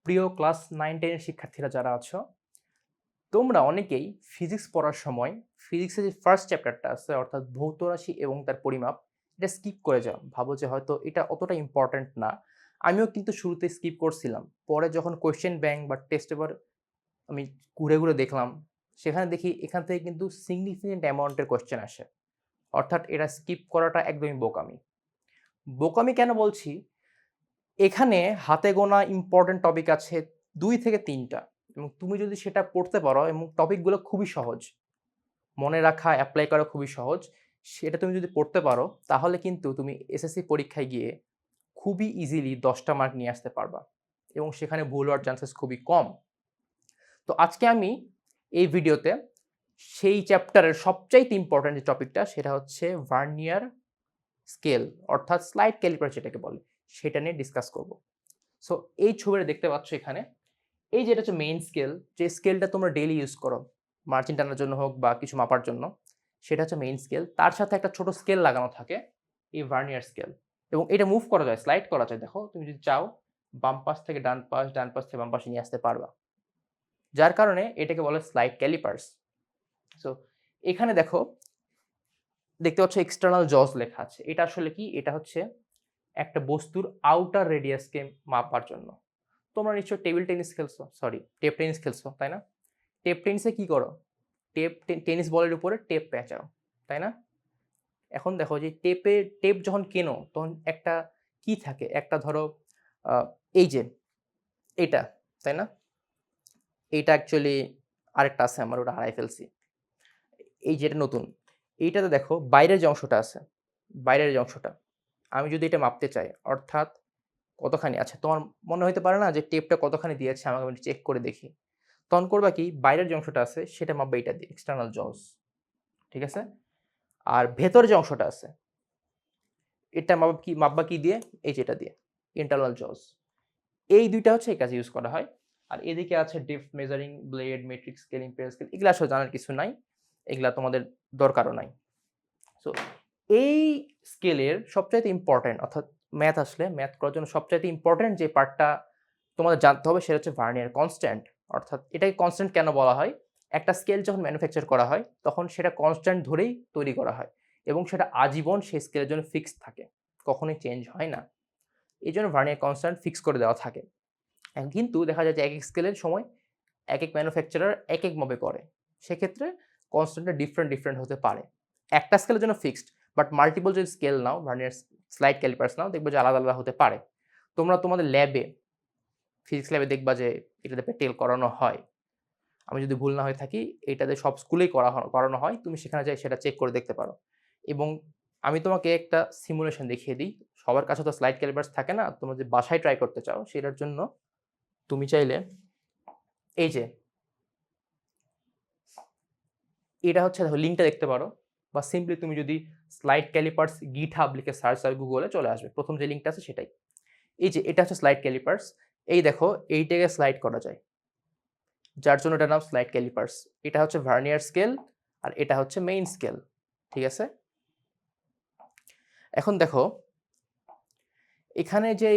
প্রিয় ক্লাস 9-10 এর শিক্ষার্থীরা যারা আছো, তোমরা অনেকেই ফিজিক্স পড়ার সময় ফিজিক্সের যে ফার্স্ট চ্যাপ্টারটা আছে অর্থাৎ ভৌত রাশি এবং তার পরিমাপ, এটা স্কিপ করে যাও। ভাবো যে হয়তো এটা অতটা ইম্পর্ট্যান্ট না। আমিও কিন্তু শুরুতে স্কিপ করছিলাম। পরে যখন কোয়েশ্চেন ব্যাংক বা টেস্ট পেপার আমি ঘুরে, ঘুরে দেখলাম, সেখানে দেখি এখান থেকে কিন্তু সিগনিফিক্যান্ট অ্যামাউন্টের কোয়েশ্চেন আসে। অর্থাৎ এটা স্কিপ করাটা একদমই বোকামি। বোকামি কেন বলছি? এখানে হাতে গোনা ইম্পর্টেন্ট টপিক আছে ২ থেকে ৩ টা এবং তুমি যদি সেটা পড়তে পারো এবং টপিকগুলো খুবই সহজ। মনে রাখা, এপ্লাই করা খুবই সহজ। সেটা তুমি যদি পড়তে পারো তাহলে কিন্তু তুমি এসএসসি পরীক্ষায় গিয়ে খুবই ইজিলি ১০ টা মার্ক নিয়ে আসতে পারবা এবং সেখানে ভুল হওয়ার চান্সেস খুবই কম। তো আজকে আমি এই ভিডিওতে সেই চ্যাপ্টারের সবচাইতে ইম্পর্টেন্ট যে টপিকটা সেটা হচ্ছে ভার্নিয়ার স্কেল অর্থাৎ স্লাইড ক্যালিপার যেটাকে বলে, সেটা নিয়ে ডিসকাস করব। সো এই ছবিটা দেখতে পাচ্ছ এখানে, এই যে এটা হচ্ছে মেইন স্কেল, যে স্কেলটা তোমরা ডেইলি ইউজ করো মার্জিন টানার জন্য হোক বা কিছু মাপার জন্য, সেটা হচ্ছে মেইন স্কেল। তার সাথে একটা ছোট স্কেল লাগানো থাকে, এই ভার্নিয়ার স্কেল, এবং এটা মুভ করা যায়, স্লাইড করা যায়। দেখো তুমি যদি চাও বাম পাশ থেকে ডান পাশ, ডান পাশ থেকে বাম পাশে নিয়ে আসতে পারবা, যার কারণে এটাকে বলে স্লাইড ক্যালিপার্স। সো এখানে দেখো, দেখতে পাচ্ছ এক্সটার্নাল জজ লেখা আছে। এটা আসলে কি? এটা হচ্ছে একটা বস্তুর আউটার রেডিয়াসকে মাপার জন্য। তোমরা নিশ্চয়ই টেবিল টেনিস খেলছো, সরি টেপ টেনিস খেলছো, তাই না? টেপ টেনিসে কি করো? টেপ টেনিস বলের উপরে টেপ পেঁচাও, তাই না? এখন দেখো যে টেপ যখন কেনো তখন একটা কি থাকে, একটা ধরো এই যে এটা, তাই না? এইটা অ্যাকচুয়ালি আরেকটা আছে, আমার ওটা হারাই ফেলছি। এই যেটা নতুন, এইটাতে দেখো বাইরের যে অংশটা আছে, বাইরের যে অংশটা আমি যদি এটা মাপতে চাই, অর্থাৎ কতখানি আছে, তোমার মনে হইতে পারে না যে টেপটা কতখানি দিয়েছে, আমাকে আমি চেক করে দেখি। তখন করবা কি, বাইরের যে অংশটা আছে সেটা মাপবা এইটা দিয়ে, এক্সটার্নাল জজ, ঠিক আছে? আর ভেতরে যে অংশটা আছে এটা মাপবা কি দিয়ে? এই যে এটা দিয়ে, ইন্টারনাল জজ। এই দুইটা হচ্ছে এই কাজে ইউজ করা হয়। আর এদিকে আছে depth measuring blade, metric scale, imperial scale, এগুলো আসলে জানার কিছু নাই, এগুলা তোমাদের দরকারও নাই। সো এই স্কেলের সবচাইতে ইম্পর্টেন্ট, অর্থাৎ ম্যাথ আসলে ম্যাথ করার জন্য সবচাইতে ইম্পর্টেন্ট যে পার্টটা তোমাদের জানতে হবে সেটা হচ্ছে ভার্নিয়ার কনস্ট্যান্ট। অর্থাৎ এটাকে কনস্ট্যান্ট কেন বলা হয়? একটা স্কেল যখন ম্যানুফ্যাকচার করা হয় তখন সেটা কনস্ট্যান্ট ধরেই তৈরি করা হয় এবং সেটা আজীবন সেই স্কেলের জন্য ফিক্সড থাকে, কখনোই চেঞ্জ হয় না। এই জন্য ভার্নিয়ার কনস্ট্যান্ট ফিক্স করে দেওয়া থাকে। কিন্তু দেখা যায় যে এক এক স্কেলের সময় এক এক ম্যানুফ্যাকচারার এক এক ভাবে করে, সেক্ষেত্রে কনস্ট্যান্টটা ডিফারেন্ট ডিফারেন্ট হতে পারে। একটা স্কেলের জন্য ফিক্সড, বাট মাল্টিপল যদি স্কেল নাও, ভার্নিয়ার স্লাইড ক্যালিপার্স নাও, দেখবে যে আলাদা আলাদা হতে পারে। তোমরা তোমাদের ল্যাবে, ফিজিক্স ল্যাবে দেখবা যে এটাতে পেটেল করানো হয়। আমি যদি ভুল না হয়ে থাকি এটাতে সব স্কুলেই করানো হয়। তুমি সেখানে যাই সেটা চেক করে দেখতে পারো। এবং আমি তোমাকে একটা সিমুলেশন দেখিয়ে দিই। সবার কাছে তো স্লাইড ক্যালিপার্স থাকে না। তোমরা যদি বাসায় ট্রাই করতে চাও সেটার জন্য তুমি চাইলে এই যে এটা হচ্ছে, দেখো লিঙ্কটা দেখতে পারো, বা সিম্পলি তুমি যদি স্লাইড ক্যালিপার্স গিটহাব লিখে সার্চ আর গুগলে চলে আসবে, প্রথম যে লিঙ্কটা আছে সেটাই। এই যে এটা হচ্ছে স্লাইড ক্যালিপার্স। এই দেখো এইটাকে স্লাইড করা যায়, যার জন্য এটার নাম স্লাইড ক্যালিপার্স। এটা হচ্ছে ভার্নিয়ার স্কেল আর এটা হচ্ছে মেইন স্কেল, ঠিক আছে? এখন দেখো এখানে যে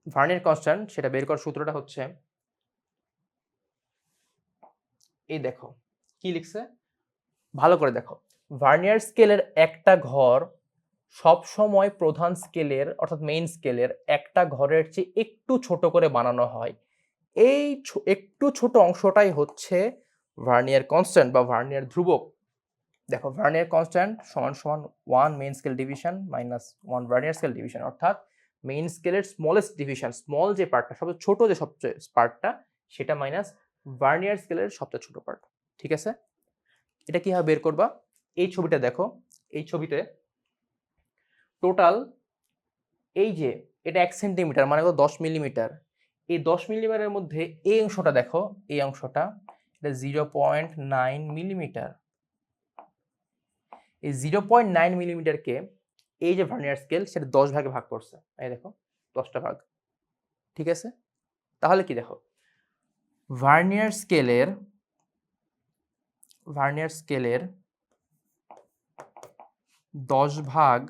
ভার্নিয়ার কনস্ট্যান্ট সেটা বের করার সূত্রটা হচ্ছে, এই দেখো কি লিখছে, ভালো করে দেখো। ভার্নিয়ার স্কেলের একটা ঘর সব সময় প্রধান স্কেলের অর্থাৎ মেইন স্কেলের একটা ঘরের চেয়ে একটু ছোট করে বানানো হয়। এই একটু ছোট অংশটাই হচ্ছে ভার্নিয়ার কনস্ট্যান্ট বা ভার্নিয়ার ধ্রুবক। দেখো ভার্নিয়ার কনস্ট্যান্ট সমান সমান 1 main scale division minus 1 vernier scale division, অর্থাৎ মেইন স্কেলের স্মলেস্ট ডিভিশন, স্মল যে পার্টটা, সবচেয়ে ছোট যে সবচেয়ে পার্টটা, সেটা মাইনাস ভার্নিয়ার স্কেলের সবচেয়ে ছোট পার্ট, ঠিক আছে? এটা কিভাবে বের করবা? এই ছবিটা দেখো, এই ছবিতে টোটাল এই যে এটা 1 সেন্টিমিটার মানে 10 মিলিমিটার। এই 10 মিলিমিটারের মধ্যে এই অংশটা দেখো, এই অংশটা এটা 0.9 মিলিমিটার। এই 0.9 মিলিমিটারকে এই যে ভার্নিয়ার স্কেল সেটা 10 ভাগে ভাগ করছে, এই দেখো 10টা ভাগ, ঠিক আছে? তাহলে কি দেখো, ভার্নিয়ার স্কেলের ভার্নিয়ার স্কেলের 10 ভাগ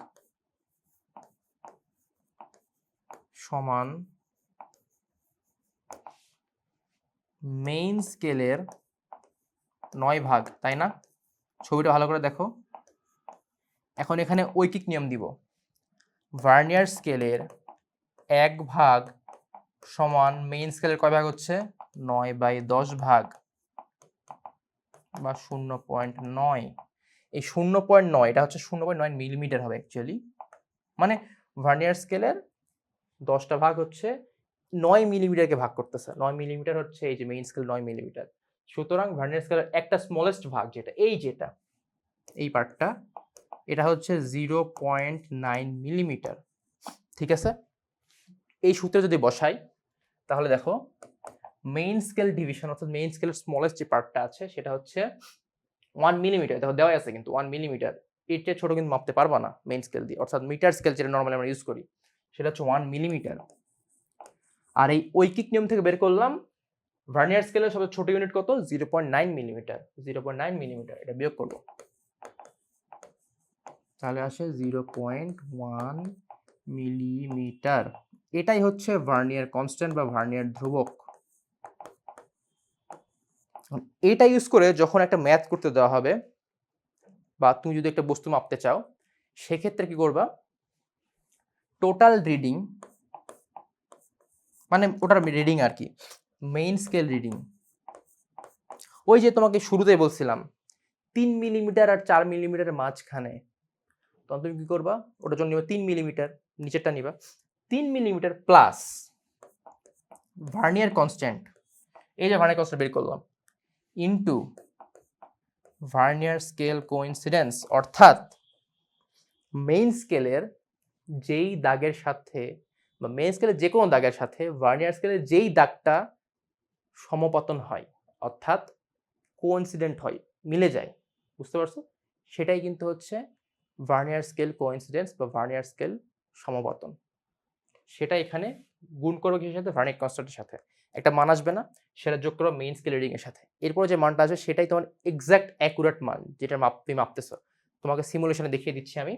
সমান মেইন স্কেলের 9 ভাগ, তাই না? ছবিটা ভালো করে দেখো। এখন এখানে ঐকিক নিয়ম দিব। ভার্নিয়ার স্কেলের 1 ভাগ সমান মেইন স্কেলের কয় ভাগ হচ্ছে? 9/10 ভাগ বা 0.9। এই 0.9 এটা হচ্ছে 0.9 মিলিমিটার হবে অ্যাকচুয়ালি। মানে ভার্নিয়ার স্কেলের 10টা ভাগ হচ্ছে 9 মিলিমিটারকে ভাগ করতেছে। 9 মিলিমিটার হচ্ছে এই যে মেইন স্কেল 9 মিলিমিটার। সুতরাং ভার্নিয়ার স্কেলের একটা স্মলেস্ট ভাগ যেটা এই পার্টটা, এটা হচ্ছে 0.9 মিলিমিটার। ঠিক আছে? এই সূত্রে যদি বসাই তাহলে দেখো মেইন স্কেল ডিভিশন অর্থাৎ মেইন স্কেলের স্মলেস্ট যে পার্টটা আছে সেটা হচ্ছে 1 মিলিমিটার। দেখো দেওয়া আছে কিন্তু 1 মিলিমিটার। এর চেয়ে ছোট কিন্তু মাপতে পারবা না মেইন স্কেল দিয়ে, অর্থাৎ মিটার স্কেল যেটা নর্মালি আমরা ইউজ করি সেটা হচ্ছে 1 মিলিমিটার। আর এই ঐকিক নিয়ম থেকে বের করলাম ভার্নিয়ার স্কেলের সবচেয়ে ছোট ইউনিট কত? 0.9 মিলিমিটার। 0.9 মিলিমিটার এটা বিয়োগ করব, তাহলে আসে 0.1 মিলিমিটার। এটাই হচ্ছে ভার্নিয়ার কনস্ট্যান্ট বা ভার্নিয়ার ধ্রুবক। এটা ইউজ করে যখন একটা ম্যাথ করতে দেওয়া হবে বা তুমি যদি একটা বস্তু মাপতে চাও সেক্ষেত্রে কি করবা? টোটাল রিডিং, মানে ওটার রিডিং আর কি, মেইন স্কেল রিডিং। ওই যে তোমাকে শুরুতেই বলছিলাম 3 মিলিমিটার আর 4 মিলিমিটারের মাঝখানে, তখন তুমি কি করবা? ওটার জন্য নিবা 3 মিলিমিটার, নিচেরটা নিবা 3 মিলিমিটার প্লাস ভার্নিয়ার কনস্ট্যান্ট, এই যে ভার্নিয়ার কনস্ট্যান্ট বের করলাম, ইনটু ভার্নিয়ার স্কেল কোইন্সিডেন্স, অর্থাৎ মেইন স্কেলের যেই দাগের সাথে বা মেইন স্কেলের যে কোনো দাগের সাথে ভার্নিয়ার স্কেলের যেই দাগটা সমপতন হয় অর্থাৎ কোইন্সিডেন্ট হয়, মিলে যায়, বুঝতে পারছো? সেটাই কিন্তু হচ্ছে ভার্নিয়ার স্কেল কোইন্সিডেন্স বা ভার্নিয়ার স্কেল সমপতন। সেটা এখানে গুণ করো কিসের সাথে? ভার্নিয়ার কনস্ট্যান্টের সাথে। একটা মান আসবে না, সেটা যোগ করো মেইন স্কেল রিডিং এর সাথে। এরপর যে মানটা আসবে সেটাই তোমার এক্সাক্ট অ্যাকুরেট মান, যেটা তুমি মাপতেছো। তোমাকে সিমুলেশনে দেখিয়ে দিচ্ছি আমি।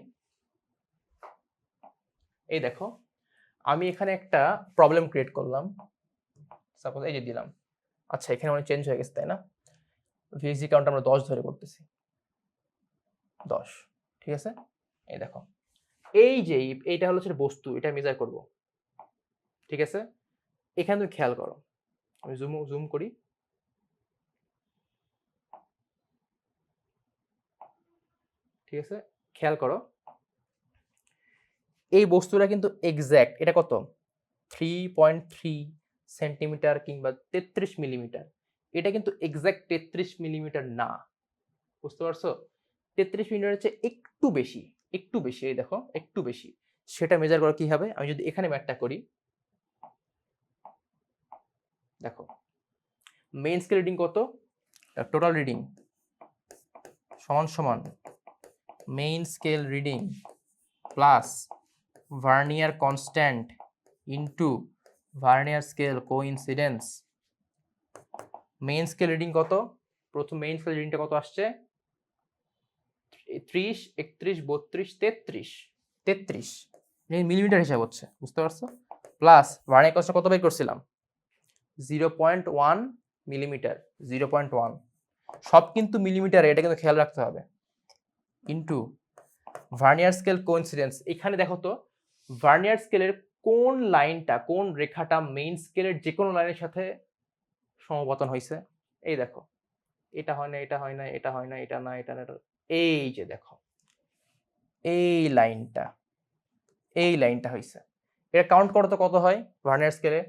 এই দেখো আমি এখানে একটা প্রবলেম ক্রিয়েট করলাম, সাপোজ এই যে দিলাম। আচ্ছা এখানে অনেক চেঞ্জ হয়ে গেছে তাই না? ভিএসজি কাউন্ট আমরা 10 ধরে করতেছি, 10। ঠিক আছে? এই দেখো এই যে এইটা হলো সেটা বস্তু, এটা মেজার করব। ঠিক আছে? এখানে তুমি খেয়াল করো, আমি জুম করি। ঠিক আছে? খেয়াল করো এই বস্তুটা কিন্তু এক্স্যাক্ট, এটা কত? 3.3 সেন্টিমিটার কিংবা 33 মিলিমিটার। এটা কিন্তু এক্স্যাক্ট 33 মিলিমিটার না, বুঝতে পারছো? 33 মিলিমিটার চেয়ে একটু বেশি, একটু বেশি। এই দেখো একটু বেশি। সেটা মেজার করা কি হবে? আমি যদি এখানে ম্যাথটা করি, দেখো মেইন স্কেল রিডিং কত? টোটাল রিডিং সমান সমান main scale reading plus vernier constant into vernier scale coincidence. Main scale reading কত? প্রথম মেইন স্কেল রিডিংটা কত আসছে? 30, 31, 32, 33, 33 মিলিমিটার হিসাব হচ্ছে, বুঝতে পারছো? প্লাস ভার্নিয়ার কনস্ট্যান্ট কত বের করছিলাম? 0.1 মিলিমিটার, 0.1, সব কিন্তু মিলিমিটারে, এটা কিন্তু খেয়াল রাখতে হবে। Into vernier scale coincidence. এখানে দেখো তো ভার্নিয়ার স্কেলের কোন লাইনটা, কোন রেখাটা মেইন স্কেলের যে কোনো লাইনের সাথে সমপতন হয়েছে। এই দেখো এটা হয় না, এটা হয় না, এটা হয় না, এটা না, এটা না, এই যে দেখো এই লাইনটা, এই লাইনটা হয়েছে। এটা কাউন্ট করো তো কত হয় ভার্নিয়ার স্কেলে?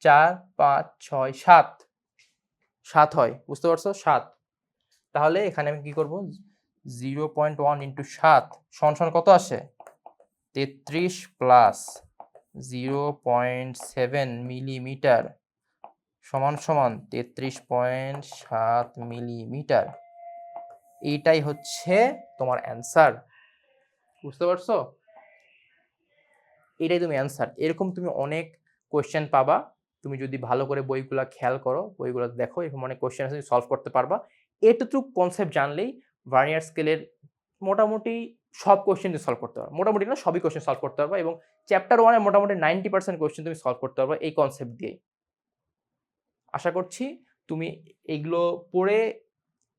4, 5, 6, 7, 7 হয়, বুঝতে পারছো? 7। তাহলে এখানে আমি কি করব? 0.1 ইন্টু 7 সমান কত আসে? 33 প্লাস 0.7 মিলিমিটার সমান 33.7 মিলিমিটার। এইটাই হচ্ছে তোমার অ্যান্সার, বুঝতে পারছো? এটাই তুমি অ্যান্সার। এরকম তুমি অনেক কোয়েশ্চেন পাবা, তুমি যদি ভালো করে বইগুলো খেয়াল করো, বইগুলো দেখো, এরকম অনেক কোয়েশ্চেন আছে, সলভ করতে পারবা। এতটুকু কনসেপ্ট জানলেই ভার্নিয়ার স্কেলের মোটামুটি সব কোয়েশ্চেন তুমি সলভ করতে পারবা। মোটামুটি না, সবই কোয়েশ্চেন সলভ করতে পারবা এবং চ্যাপ্টার 1 এ মোটামুটি 90% কোয়েশ্চেন তুমি সলভ করতে পারবা এই কনসেপ্ট দিয়ে। আশা করছি তুমি এইগুলো পড়ে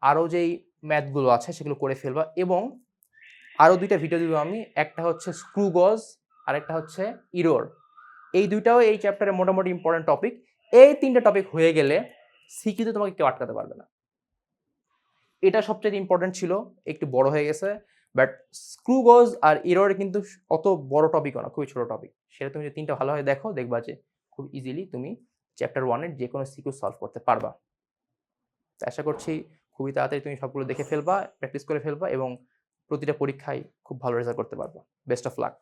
আরও যেই ম্যাথগুলো আছে সেগুলো করে ফেলবা, এবং আরও 2টা ভিডিও দিব আমি, একটা হচ্ছে স্ক্রু গজ আর একটা হচ্ছে ইরোর। এই দুইটাও এই চ্যাপ্টারে মোটামুটি ইম্পর্টেন্ট টপিক। এই 3টা টপিক হয়ে গেলে সিকিউতে তোমাকে কেউ আটকাতে পারবে না। এটা সবচেয়ে ইম্পর্টেন্ট ছিল, একটু বড় হয়ে গেছে, বাট স্ক্রু গজ আর ইরোর কিন্তু অত বড় টপিকও না, খুবই ছোট টপিক। সেটা তুমি যদি 3টা ভালোভাবে দেখো, দেখবা যে খুব ইজিলি তুমি চ্যাপ্টার 1-এর যে কোনো সিকিউ সলভ করতে পারবা। আশা করছি খুবই তাড়াতাড়ি তুমি সবগুলো দেখে ফেলবা, প্র্যাকটিস করে ফেলবা এবং প্রতিটা পরীক্ষায় খুব ভালো রেজাল্ট করতে পারবা। Best of luck.